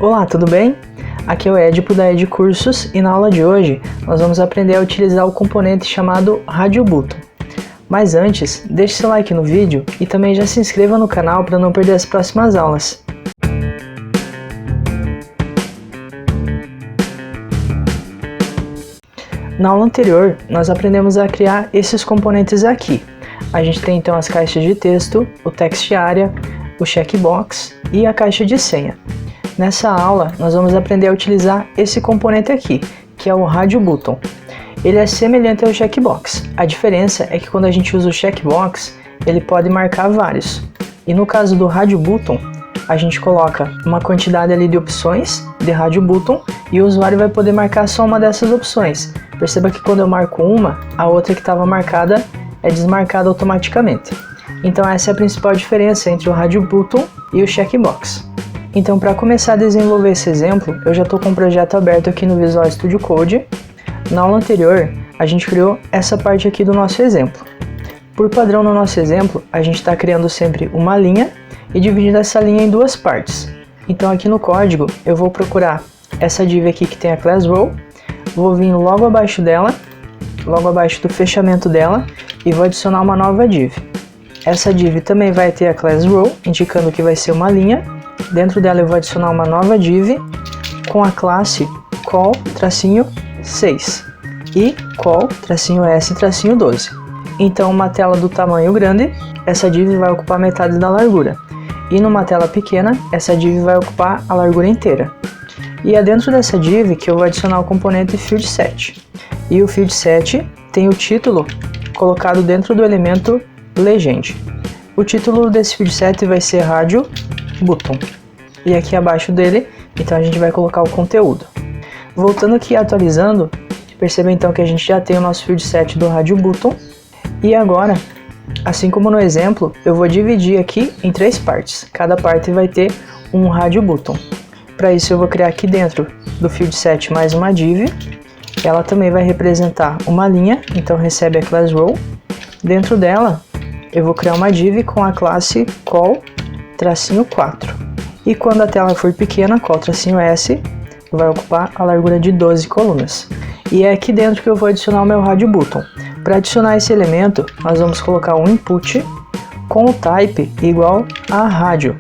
Olá, tudo bem? Aqui é o Edipo da Ed Cursos e na aula de hoje nós vamos aprender a utilizar o componente chamado Radio Button. Mas antes, deixe seu like no vídeo e também já se inscreva no canal para não perder as próximas aulas. Na aula anterior, nós aprendemos a criar esses componentes aqui. A gente tem então as caixas de texto, o text area, o checkbox e a caixa de senha. Nessa aula, nós vamos aprender a utilizar esse componente aqui, que é o Radio Button. Ele é semelhante ao checkbox. A diferença é que quando a gente usa o checkbox, ele pode marcar vários. E no caso do Radio Button, a gente coloca uma quantidade ali de opções de Radio Button e o usuário vai poder marcar só uma dessas opções. Perceba que quando eu marco uma, a outra que estava marcada é desmarcada automaticamente. Então essa é a principal diferença entre o Radio Button e o checkbox. Então, para começar a desenvolver esse exemplo, eu já estou com um projeto aberto aqui no Visual Studio Code. Na aula anterior, a gente criou essa parte aqui do nosso exemplo. Por padrão no nosso exemplo, a gente está criando sempre uma linha e dividindo essa linha em duas partes. Então aqui no código, eu vou procurar essa div aqui que tem a class row, vou vir logo abaixo dela, logo abaixo do fechamento dela, e vou adicionar uma nova div. Essa div também vai ter a class row, indicando que vai ser uma linha. Dentro dela eu vou adicionar uma nova div com a classe call-6 e call-s-12. Então, uma tela do tamanho grande, essa div vai ocupar metade da largura. E numa tela pequena, essa div vai ocupar a largura inteira. E é dentro dessa div que eu vou adicionar o componente fieldSet. E o fieldSet tem o título colocado dentro do elemento legend. O título desse fieldSet vai ser Radio Button. E aqui abaixo dele, então a gente vai colocar o conteúdo. Voltando aqui e atualizando, perceba então que a gente já tem o nosso fieldSet do Radio Button. E agora, assim como no exemplo, eu vou dividir aqui em três partes. Cada parte vai ter um Radio Button. Para isso eu vou criar aqui dentro do fieldSet mais uma div. Ela também vai representar uma linha, então recebe a class row. Dentro dela, eu vou criar uma div com a classe call-4. E quando a tela for pequena, call-s vai ocupar a largura de 12 colunas. E é aqui dentro que eu vou adicionar o meu Radio Button. Para adicionar esse elemento, nós vamos colocar um input com o type igual a rádio.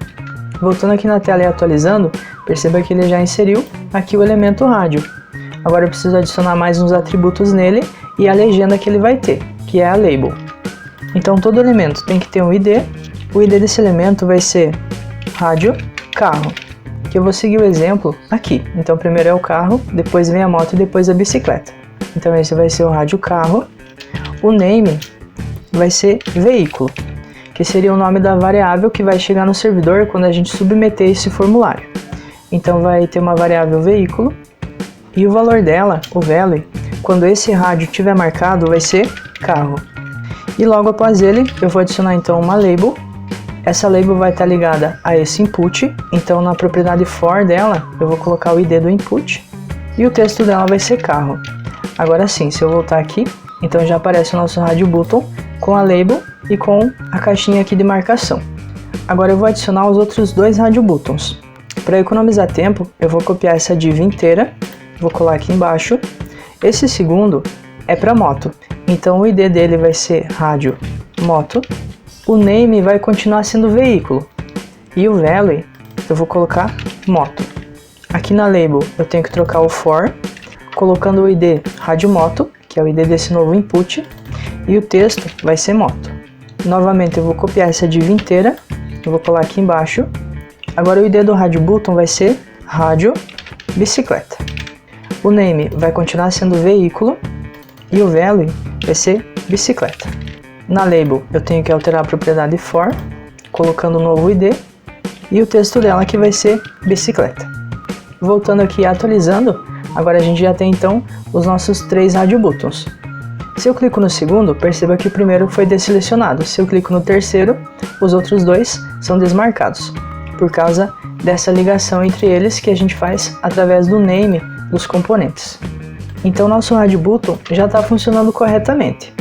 Voltando aqui na tela e atualizando, perceba que ele já inseriu aqui o elemento rádio. Agora eu preciso adicionar mais uns atributos nele e a legenda que ele vai ter, que é a label. Então todo elemento tem que ter um ID. O ID desse elemento vai ser rádio carro, que eu vou seguir o exemplo aqui. Então primeiro é o carro, depois vem a moto e depois a bicicleta. Então esse vai ser o rádio carro. O name vai ser veículo, que seria o nome da variável que vai chegar no servidor quando a gente submeter esse formulário. Então vai ter uma variável veículo e o valor dela, o value, quando esse rádio tiver marcado, vai ser carro. E logo após ele, eu vou adicionar então uma label. Essa label vai estar ligada a esse input, então na propriedade for dela, eu vou colocar o ID do input e o texto dela vai ser carro. Agora sim, se eu voltar aqui, então já aparece o nosso Radio Button com a label e com a caixinha aqui de marcação. Agora eu vou adicionar os outros dois Radio Buttons. Para economizar tempo, eu vou copiar essa div inteira, vou colar aqui embaixo. Esse segundo é para moto, então o ID dele vai ser rádio moto. O name vai continuar sendo veículo e o value eu vou colocar moto. Aqui na label eu tenho que trocar o for, colocando o ID rádio moto, que é o ID desse novo input, e o texto vai ser moto. Novamente eu vou copiar essa div inteira, eu vou colar aqui embaixo. Agora o ID do Radio Button vai ser rádio bicicleta. O name vai continuar sendo veículo e o value vai ser bicicleta. Na label eu tenho que alterar a propriedade for, colocando o novo ID e o texto dela que vai ser bicicleta. Voltando aqui e atualizando, agora a gente já tem então os nossos três Radio Buttons. Se eu clico no segundo, perceba que o primeiro foi desselecionado. Se eu clico no terceiro, os outros dois são desmarcados, por causa dessa ligação entre eles que a gente faz através do name dos componentes. Então nosso Radio Button já está funcionando corretamente.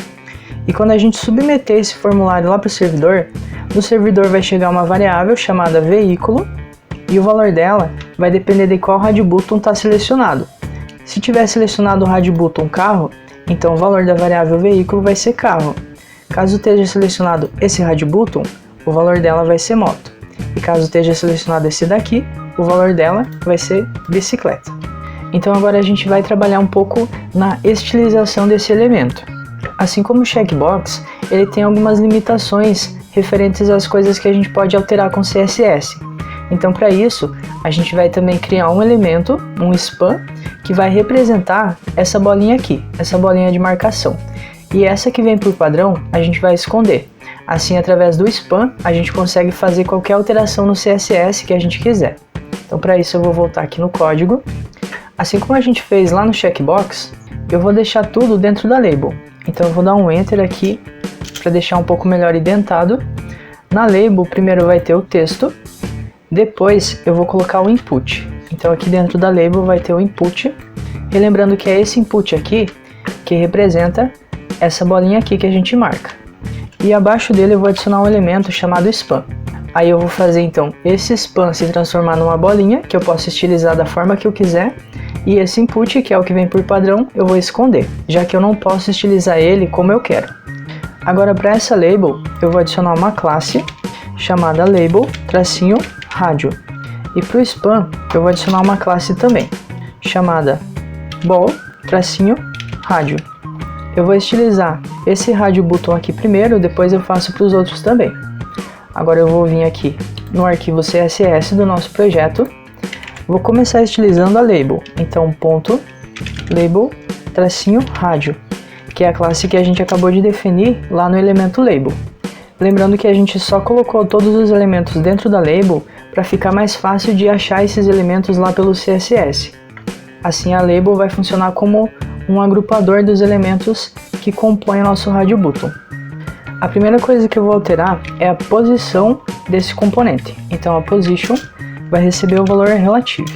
E quando a gente submeter esse formulário lá para o servidor, no servidor vai chegar uma variável chamada veículo E o valor dela vai depender de qual rádio button está selecionado. Se tiver selecionado o rádio button carro, então o valor da variável veículo vai ser carro. Caso esteja selecionado esse rádio button, o valor dela vai ser moto. E caso esteja selecionado esse daqui, o valor dela vai ser bicicleta. Então agora a gente vai trabalhar um pouco na estilização desse elemento. Assim como o checkbox, ele tem algumas limitações referentes às coisas que a gente pode alterar com CSS. Então para isso, a gente vai também criar um elemento, um span, que vai representar essa bolinha aqui, essa bolinha de marcação. E essa que vem por padrão, a gente vai esconder. Assim, através do span, a gente consegue fazer qualquer alteração no CSS que a gente quiser. Então para isso eu vou voltar aqui no código. Assim como a gente fez lá no checkbox, eu vou deixar tudo dentro da label. Então eu vou dar um Enter aqui para deixar um pouco melhor indentado. Na label, primeiro vai ter o texto, depois eu vou colocar o input. Então aqui dentro da label vai ter o input, relembrando que é esse input aqui que representa essa bolinha aqui que a gente marca. E abaixo dele eu vou adicionar um elemento chamado span. Aí eu vou fazer então esse span se transformar numa bolinha, que eu posso estilizar da forma que eu quiser, e esse input, que é o que vem por padrão, eu vou esconder, já que eu não posso estilizar ele como eu quero. Agora para essa label, eu vou adicionar uma classe chamada label-rádio. E para o span, eu vou adicionar uma classe também, chamada ball-rádio. Eu vou estilizar esse rádio button aqui primeiro, depois eu faço para os outros também. Agora eu vou vir aqui no arquivo CSS do nosso projeto. Vou começar estilizando a label. Então, ponto label-rádio, que é a classe que a gente acabou de definir lá no elemento label. Lembrando que a gente só colocou todos os elementos dentro da label para ficar mais fácil de achar esses elementos lá pelo CSS. Assim, a label vai funcionar como um agrupador dos elementos que compõem o nosso rádio button. A primeira coisa que eu vou alterar é a posição desse componente. Então a position vai receber o valor relative.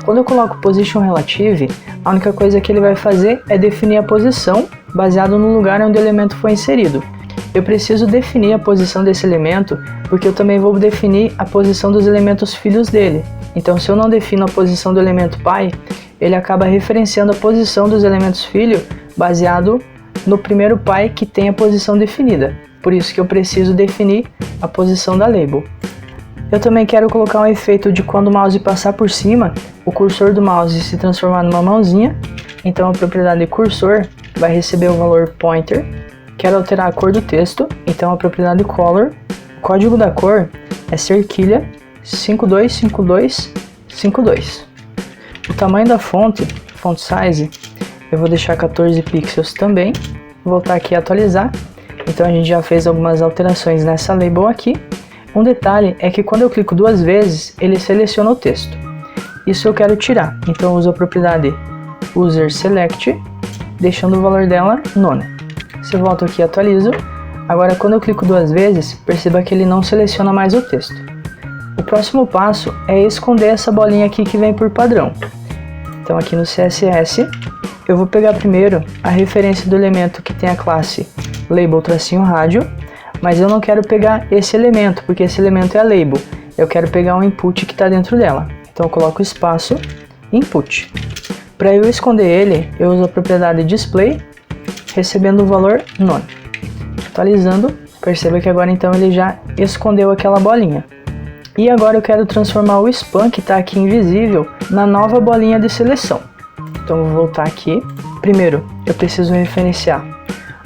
Quando eu coloco position relative, a única coisa que ele vai fazer é definir a posição baseado no lugar onde o elemento foi inserido. Eu preciso definir a posição desse elemento porque eu também vou definir a posição dos elementos filhos dele. Então se eu não defino a posição do elemento pai, ele acaba referenciando a posição dos elementos filho baseado no primeiro pai que tem a posição definida. Por isso que eu preciso definir a posição da label. Eu também quero colocar um efeito de quando o mouse passar por cima, o cursor do mouse se transformar numa mãozinha. Então a propriedade cursor vai receber o valor pointer. Quero alterar a cor do texto, então a propriedade color. O código da cor é cerquilha 525252. O tamanho da fonte, font size, eu vou deixar 14 pixels também. Vou voltar aqui e atualizar. Então a gente já fez algumas alterações nessa label aqui. Um detalhe é que quando eu clico duas vezes, ele seleciona o texto. Isso eu quero tirar, então eu uso a propriedade user select, deixando o valor dela none. Se eu volto aqui e atualizo, agora quando eu clico duas vezes, perceba que ele não seleciona mais o texto. O próximo passo é esconder essa bolinha aqui que vem por padrão. Então aqui no CSS, eu vou pegar primeiro a referência do elemento que tem a classe label-rádio, mas eu não quero pegar esse elemento, porque esse elemento é a label. Eu quero pegar um input que está dentro dela. Então eu coloco espaço, input. Para eu esconder ele, eu uso a propriedade display, recebendo o valor none. Atualizando, perceba que agora então ele já escondeu aquela bolinha. E agora eu quero transformar o span, que está aqui invisível, na nova bolinha de seleção. Então eu vou voltar aqui. Primeiro, eu preciso referenciar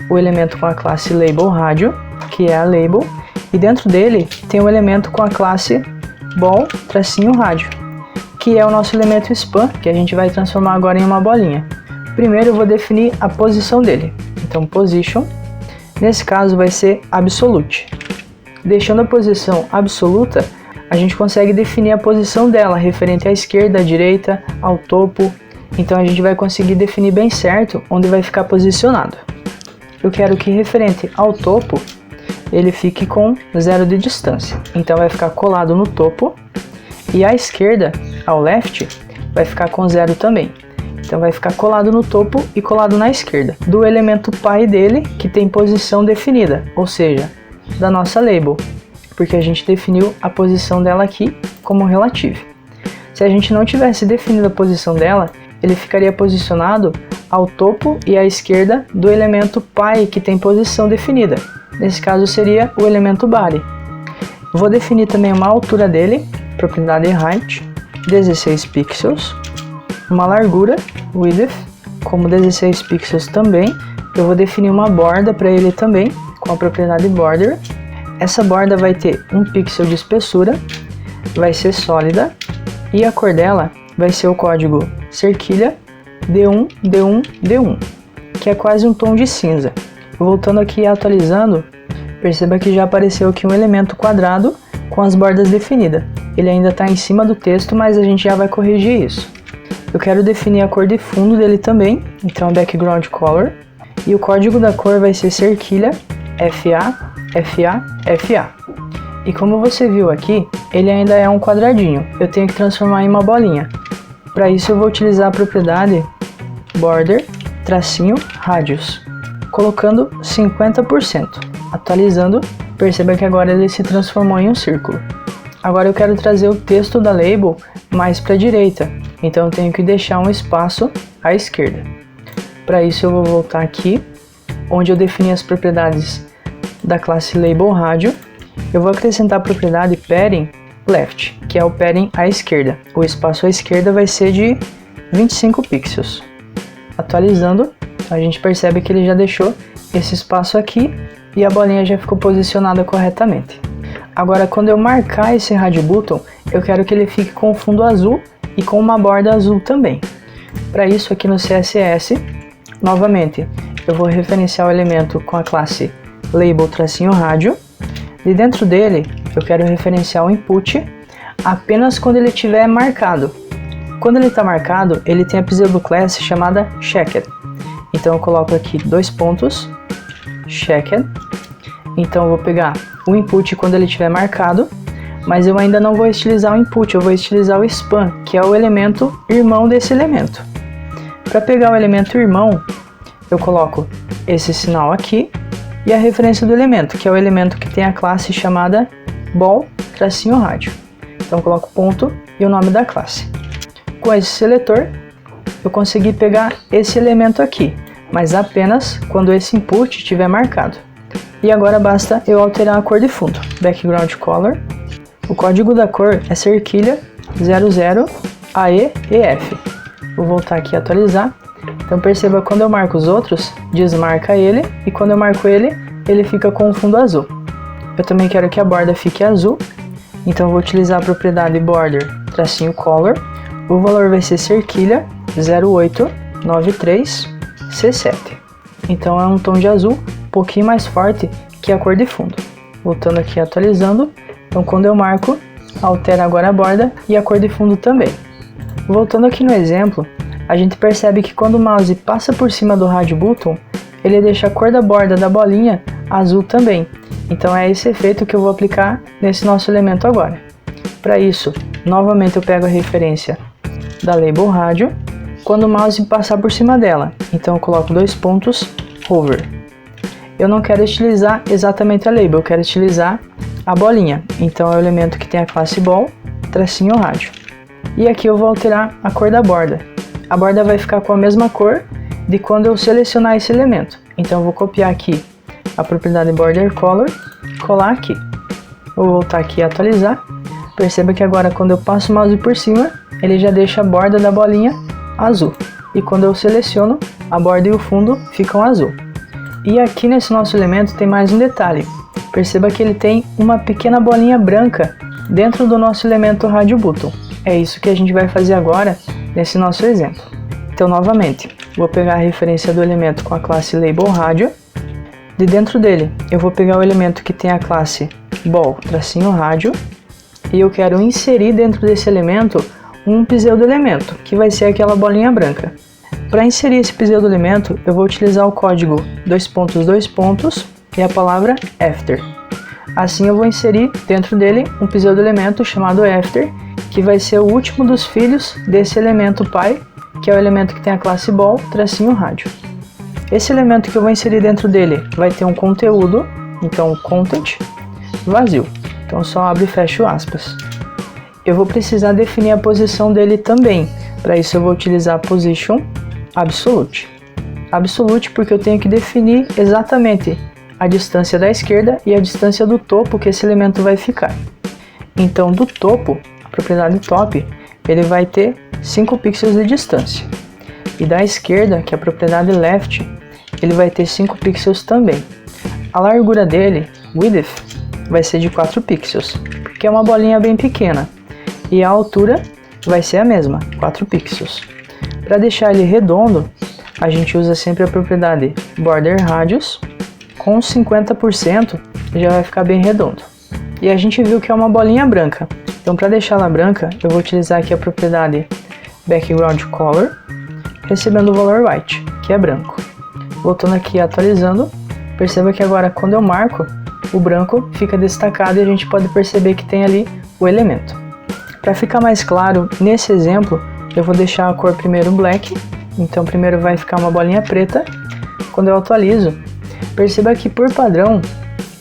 o elemento com a classe label-rádio, que é a label, e dentro dele tem um elemento com a classe ball-rádio, que é o nosso elemento span, que a gente vai transformar agora em uma bolinha. Primeiro eu vou definir a posição dele, então position, nesse caso vai ser absolute. Deixando a posição absoluta, a gente consegue definir a posição dela, referente à esquerda, à direita, ao topo, então a gente vai conseguir definir bem certo onde vai ficar posicionado. Eu quero que referente ao topo, ele fique com 0 de distância. Então vai ficar colado no topo. E à esquerda, ao left, vai ficar com 0 também. Então vai ficar colado no topo e colado na esquerda. Do elemento pai dele, que tem posição definida. Ou seja, da nossa label. Porque a gente definiu a posição dela aqui como relative. Se a gente não tivesse definido a posição dela, ele ficaria posicionado ao topo e à esquerda do elemento Pi que tem posição definida. Nesse caso seria o elemento Body. Vou definir também uma altura dele, propriedade height, 16 pixels, uma largura, width, como 16 pixels também. Eu vou definir uma borda para ele também, com a propriedade border. Essa borda vai ter 1 pixel de espessura, vai ser sólida, e a cor dela vai ser o código cerquilha D1, D1, D1, que é quase um tom de cinza. Voltando aqui e atualizando, perceba que já apareceu aqui um elemento quadrado com as bordas definidas. Ele ainda está em cima do texto, mas a gente já vai corrigir isso. Eu quero definir a cor de fundo dele também, então background color, e o código da cor vai ser cerquilha FA, FA, FA. E como você viu aqui, ele ainda é um quadradinho, eu tenho que transformar em uma bolinha. Para isso eu vou utilizar a propriedade border, tracinho, radius, colocando 50%. Atualizando, perceba que agora ele se transformou em um círculo. Agora eu quero trazer o texto da label mais para a direita, então eu tenho que deixar um espaço à esquerda. Para isso eu vou voltar aqui, onde eu defini as propriedades da classe label radio. Eu vou acrescentar a propriedade padding left, que é o padding à esquerda. O espaço à esquerda vai ser de 25 pixels. Atualizando, a gente percebe que ele já deixou esse espaço aqui e a bolinha já ficou posicionada corretamente. Agora, quando eu marcar esse radio button, eu quero que ele fique com fundo azul e com uma borda azul também. Para isso, aqui no CSS, novamente, eu vou referenciar o elemento com a classe label-radio. E dentro dele, eu quero referenciar o input apenas quando ele estiver marcado. Quando ele está marcado, ele tem a pseudoclass chamada checked. Então eu coloco aqui 2 pontos, checked. Então eu vou pegar o input quando ele estiver marcado, mas eu ainda não vou estilizar o input, eu vou estilizar o span, que é o elemento irmão desse elemento. Para pegar o elemento irmão, eu coloco esse sinal aqui e a referência do elemento, que é o elemento que tem a classe chamada ball-radio. Então eu coloco ponto e o nome da classe. Com esse seletor, eu consegui pegar esse elemento aqui, mas apenas quando esse input estiver marcado. E agora basta eu alterar a cor de fundo. Background color. O código da cor é cerquilha 00 AEEF. Vou voltar aqui e atualizar. Então perceba, quando eu marco os outros, desmarca ele, e quando eu marco ele, ele fica com o fundo azul. Eu também quero que a borda fique azul, então eu vou utilizar a propriedade border tracinho color. O valor vai ser cerquilha 0893 C7. Então é um tom de azul um pouquinho mais forte que a cor de fundo. Voltando aqui e atualizando, então quando eu marco, altera agora a borda e a cor de fundo também. Voltando aqui no exemplo, a gente percebe que quando o mouse passa por cima do radio button, ele deixa a cor da borda da bolinha azul também. Então é esse efeito que eu vou aplicar nesse nosso elemento agora. Para isso, novamente eu pego a referência da label radio, quando o mouse passar por cima dela, então eu coloco 2 pontos, hover. Eu não quero estilizar exatamente a label, eu quero estilizar a bolinha, então é o elemento que tem a classe ball, tracinho radio. E aqui eu vou alterar a cor da borda. A borda vai ficar com a mesma cor de quando eu selecionar esse elemento. Então eu vou copiar aqui a propriedade border color, colar aqui. Vou voltar aqui e atualizar. Perceba que agora quando eu passo o mouse por cima, ele já deixa a borda da bolinha azul. E quando eu seleciono, a borda e o fundo ficam azul. E aqui nesse nosso elemento tem mais um detalhe. Perceba que ele tem uma pequena bolinha branca dentro do nosso elemento radio button. É isso que a gente vai fazer agora nesse nosso exemplo. Então novamente, vou pegar a referência do elemento com a classe label radio. De dentro dele, eu vou pegar o elemento que tem a classe ball-radio e eu quero inserir dentro desse elemento um pseudo-elemento, que vai ser aquela bolinha branca. Para inserir esse pseudo-elemento, eu vou utilizar o código 2 pontos e a palavra after. Assim eu vou inserir dentro dele um pseudo-elemento chamado after, que vai ser o último dos filhos desse elemento pi, que é o elemento que tem a classe ball-radio. Esse elemento que eu vou inserir dentro dele vai ter um conteúdo, então content, vazio. Então só abre e fecha aspas. eu vou precisar definir a posição dele também. Para isso eu vou utilizar position absolute. Absolute porque eu tenho que definir exatamente a distância da esquerda e a distância do topo que esse elemento vai ficar. Então do topo, a propriedade top, ele vai ter 5 pixels de distância. E da esquerda, que é a propriedade left, ele vai ter 5 pixels também. A largura dele, width, vai ser de 4 pixels, porque é uma bolinha bem pequena. E a altura vai ser a mesma, 4 pixels. Para deixar ele redondo, a gente usa sempre a propriedade border radius, com 50% já vai ficar bem redondo. E a gente viu que é uma bolinha branca, então para deixá-la branca, eu vou utilizar aqui a propriedade background color, recebendo o valor white, que é branco. Voltando aqui e atualizando, perceba que agora quando eu marco, o branco fica destacado e a gente pode perceber que tem ali o elemento. Para ficar mais claro, nesse exemplo, eu vou deixar a cor primeiro black, então primeiro vai ficar uma bolinha preta. Quando eu atualizo, perceba que por padrão,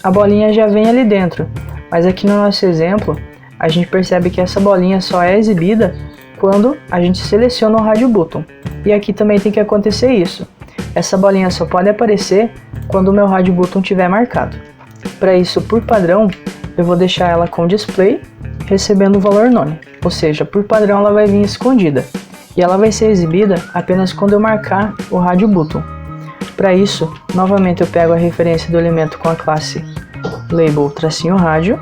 a bolinha já vem ali dentro, mas aqui no nosso exemplo, a gente percebe que essa bolinha só é exibida quando a gente seleciona o Radio Button. E aqui também tem que acontecer isso. Essa bolinha só pode aparecer quando o meu Radio Button estiver marcado. Para isso, por padrão, eu vou deixar ela com display, recebendo o valor none, ou seja, por padrão ela vai vir escondida. E ela vai ser exibida apenas quando eu marcar o Radio Button. Para isso, novamente eu pego a referência do elemento com a classe label-radio,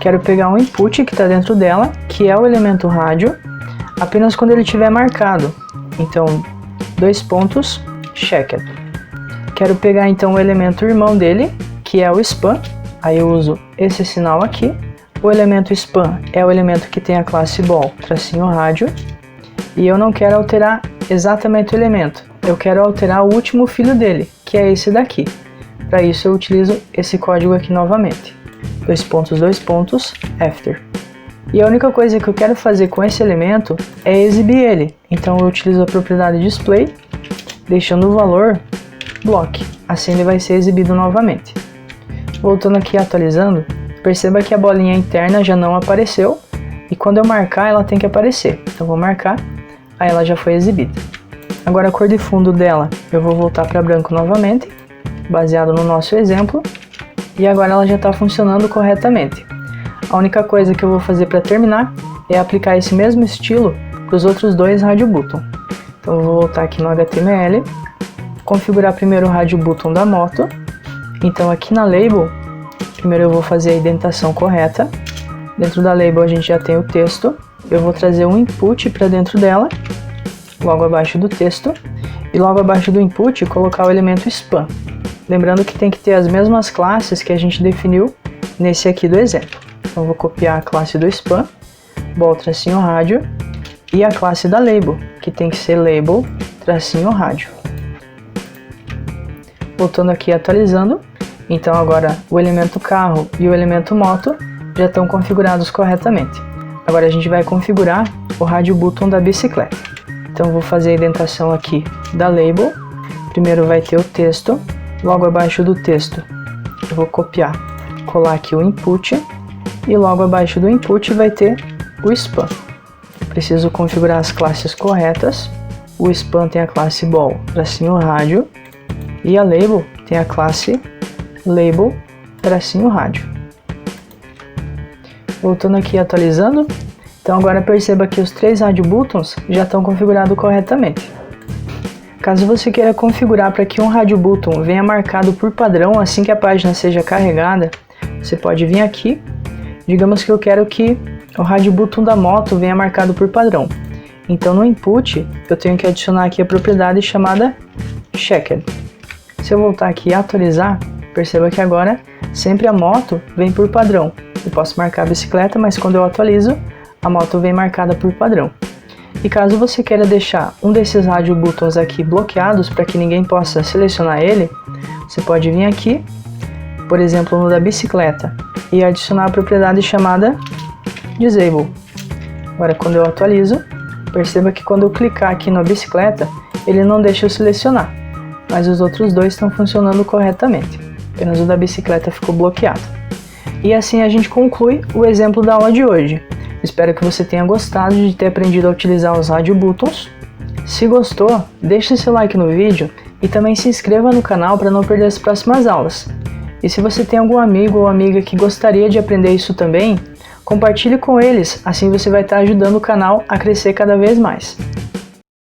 quero pegar um input que está dentro dela, que é o elemento rádio, apenas quando ele estiver marcado. Então, 2 pontos, checked. Quero pegar então o elemento irmão dele, que é o span, aí eu uso esse sinal aqui. O elemento span é o elemento que tem a classe ball-rádio, e eu não quero alterar exatamente o elemento, eu quero alterar o último filho dele, que é esse daqui. Para isso eu utilizo esse código aqui novamente, 2 pontos, after. E a única coisa que eu quero fazer com esse elemento é exibir ele, então eu utilizo a propriedade display, deixando o valor block, assim ele vai ser exibido novamente. Voltando aqui atualizando, perceba que a bolinha interna já não apareceu, e quando eu marcar ela tem que aparecer, então vou marcar, aí ela já foi exibida. Agora a cor de fundo dela eu vou voltar para branco novamente, baseado no nosso exemplo, e agora ela já está funcionando corretamente. A única coisa que eu vou fazer para terminar é aplicar esse mesmo estilo para os outros 2 Radio Button. Então eu vou voltar aqui no HTML, configurar primeiro o Radio Button da moto. Então aqui na label, primeiro eu vou fazer a indentação correta. Dentro da label a gente já tem o texto, eu vou trazer um input para dentro dela, logo abaixo do texto, e logo abaixo do input colocar o elemento span. Lembrando que tem que ter as mesmas classes que a gente definiu nesse aqui do exemplo. Então vou copiar a classe do span, ball-rádio, e a classe da label, que tem que ser label-rádio. Voltando aqui atualizando, então agora o elemento carro e o elemento moto já estão configurados corretamente. Agora a gente vai configurar o Radio Button da bicicleta. Então vou fazer a indentação aqui da label, primeiro vai ter o texto, logo abaixo do texto eu vou copiar, colar aqui o input, e logo abaixo do input vai ter o span. Preciso configurar as classes corretas. O span tem a classe ball-rádio e a label tem a classe label-rádio. Voltando aqui atualizando, então agora perceba que os 3 Radio Buttons já estão configurados corretamente. Caso você queira configurar para que um Radio Button venha marcado por padrão assim que a página seja carregada, você pode vir aqui. Digamos que eu quero que o Radio Button da moto venha marcado por padrão. Então no input eu tenho que adicionar aqui a propriedade chamada checked. Se eu voltar aqui e atualizar, perceba que agora sempre a moto vem por padrão. Eu posso marcar a bicicleta, mas quando eu atualizo, a moto vem marcada por padrão. E caso você queira deixar um desses Radio Buttons aqui bloqueados para que ninguém possa selecionar ele, você pode vir aqui, por exemplo no da bicicleta, e adicionar a propriedade chamada disable. Agora quando eu atualizo, perceba que quando eu clicar aqui na bicicleta, ele não deixa eu selecionar, mas os outros 2 estão funcionando corretamente, apenas o da bicicleta ficou bloqueado. E assim a gente conclui o exemplo da aula de hoje. Espero que você tenha gostado de ter aprendido a utilizar os Radio Buttons. Se gostou, deixe seu like no vídeo e também se inscreva no canal para não perder as próximas aulas. E se você tem algum amigo ou amiga que gostaria de aprender isso também, compartilhe com eles, assim você vai estar ajudando o canal a crescer cada vez mais.